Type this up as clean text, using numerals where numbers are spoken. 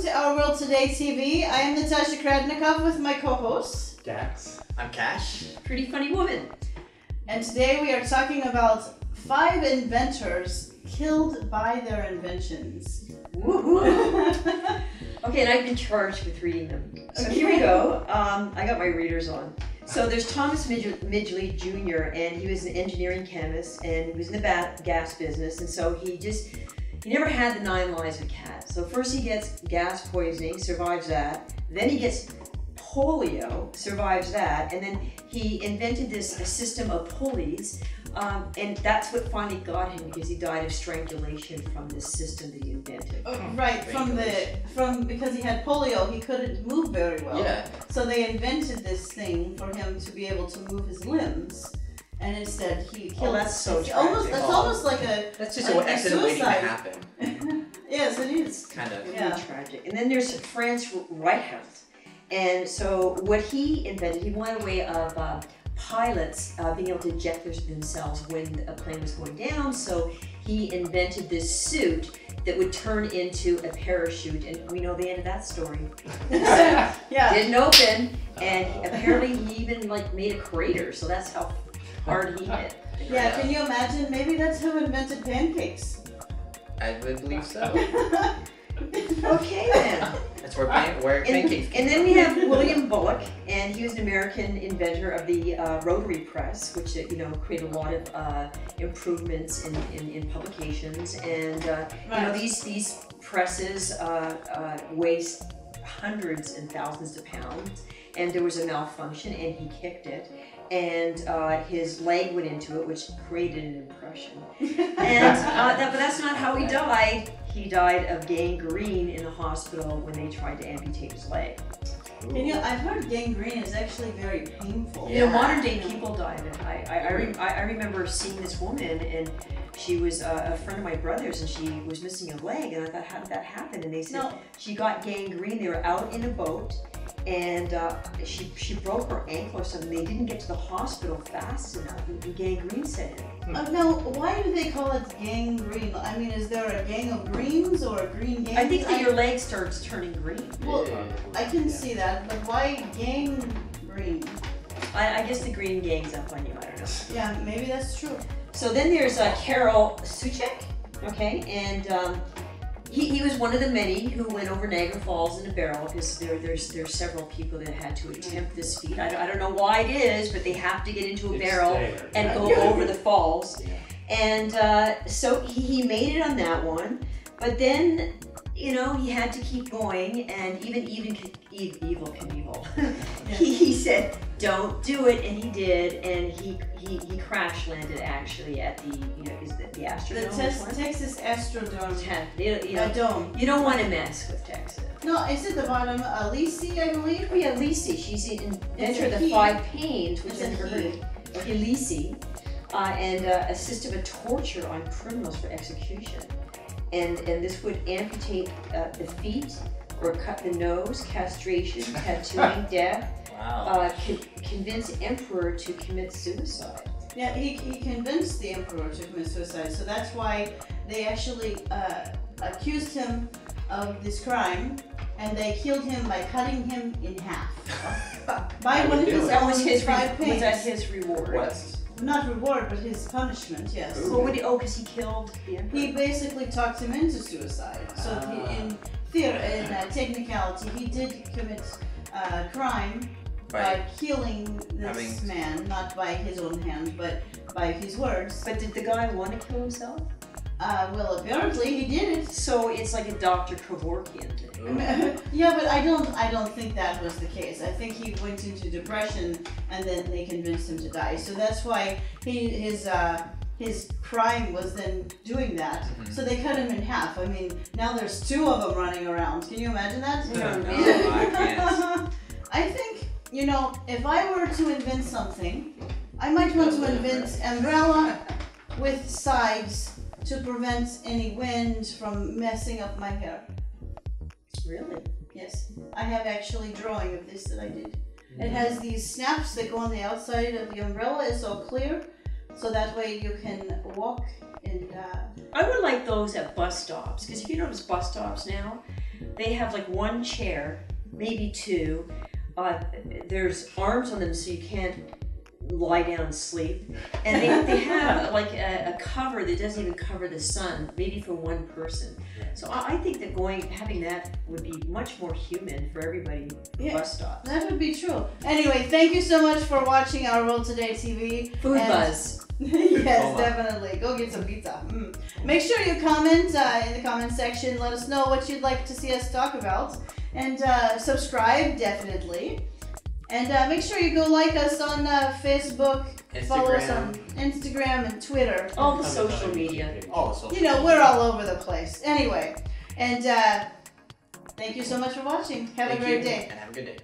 to Our World Today TV. I am Natasha Kradnikov with my co-host Dax. I'm Cash. Pretty funny woman. And today we are talking about 5 inventors killed by their inventions. Woohoo! Okay, and I've been charged with reading them. So here we go. I got my readers on. So there's Thomas Midgley Jr. and he was an engineering chemist and he was in the gas business, and so he never had the 9 lives of a cat. So first he gets gas poisoning, survives that. Then he gets polio, survives that, and then he invented a system of pulleys, and that's what finally got him, because he died of strangulation from this system that he invented. Right, because he had polio, he couldn't move very well. Yeah. So they invented this thing for him to be able to move his limbs, and instead he killed. Oh, that's so tragic. Almost like a. That's just like an accident waiting to suicide. happen. Yes, it is. Kind of. Yeah. Really tragic. And then there's Franz Reichelt. And so what he invented, he wanted a way of pilots being able to eject themselves when a plane was going down. So he invented this suit that would turn into a parachute, and we know the end of that story. Yeah. Didn't open, and apparently he even made a crater. So that's how hard he hit. Yeah, can you imagine? Maybe that's who invented pancakes. I would believe so. Okay then. That's where pancakes came And then we have William Bullock, and he was an American inventor of the rotary press, which created a lot of improvements in publications. And these presses waste hundreds and thousands of pounds, and there was a malfunction, and he kicked it, and his leg went into it, which created an impression. And but that's not how he died. He died of gangrene in the hospital when they tried to amputate his leg. I've heard gangrene is actually very painful. Yeah. Modern day people die of it. I remember seeing this woman, and she was a friend of my brother's, and she was missing a leg, and I thought, how did that happen? And they said she got gangrene. They were out in a boat, and she broke her ankle or something. They didn't get to the hospital fast enough, and gangrene set in. Now, why do they call it gangrene? I mean, is there a gang of greens or a green gang? I think that your leg starts turning green. Well, I can see that, but why gangrene? I guess the green gang's up on you. I don't know. Yeah, maybe that's true. So then there's Karol Suchek, okay, and he was one of the many who went over Niagara Falls in a barrel, because there's several people that had to attempt this feat. I don't know why it is, but they have to get into a barrel and go over the falls. Yeah. And so he made it on that one, but then he had to keep going, and even Evil Knievel, he said, don't do it, and he did, and he crash landed actually at the the Astrodome. The Texas Astrodome. Dome. You don't want to mess with Texas. No, is it the bottom? Lisi, I believe. Oh yeah, Lisi. She's the inventor of the 5 pains, which I've never heard. Okay, Lisi, and a system of torture on criminals for execution. And this would amputate the feet, or cut the nose, castration, tattooing, death. Wow. Convince emperor to commit suicide. Yeah, he convinced the emperor to commit suicide, so that's why they actually accused him of this crime, and they killed him by cutting him in half. By one of his That was his 5 pains. Was that his reward? What? Not reward, but his punishment, yes. What would he? Oh, because he killed the emperor. He basically talked him into suicide. So in technicality, he did commit crime by killing this man, not by his own hand, but by his words. But did the guy want to kill himself? Well, apparently he did it. So it's like a Dr. Kevorkian thing. Yeah, but I don't think that was the case. I think he went into depression, and then they convinced him to die. So that's why his crime was then doing that. Mm-hmm. So they cut him in half. I mean, now there's 2 of them running around. Can you imagine that? No, I can't. I think, if I were to invent something, I might want to invent umbrella with sides to prevent any wind from messing up my hair. Really? Yes. I have actually drawing of this that I did. It has these snaps that go on the outside of the umbrella. It's all clear, so that way you can walk and I would like those at bus stops, because if you notice bus stops now, They have like one chair, maybe two. There's arms on them so you can't lie down and sleep. And they have like a cover that doesn't even cover the sun, maybe for one person. So I think that having that would be much more human for everybody. Yeah, bus stops. That would be true. Anyway, thank you so much for watching our World Today TV. Food buzz. Yes, definitely. Go get some pizza. Make sure you comment in the comment section. Let us know what you'd like to see us talk about. And subscribe, definitely. And make sure you go like us on Facebook, follow us on Instagram and Twitter. All the social media. All the social You know, we're all over the place. Anyway, and thank you so much for watching. Have a great day. And have a good day.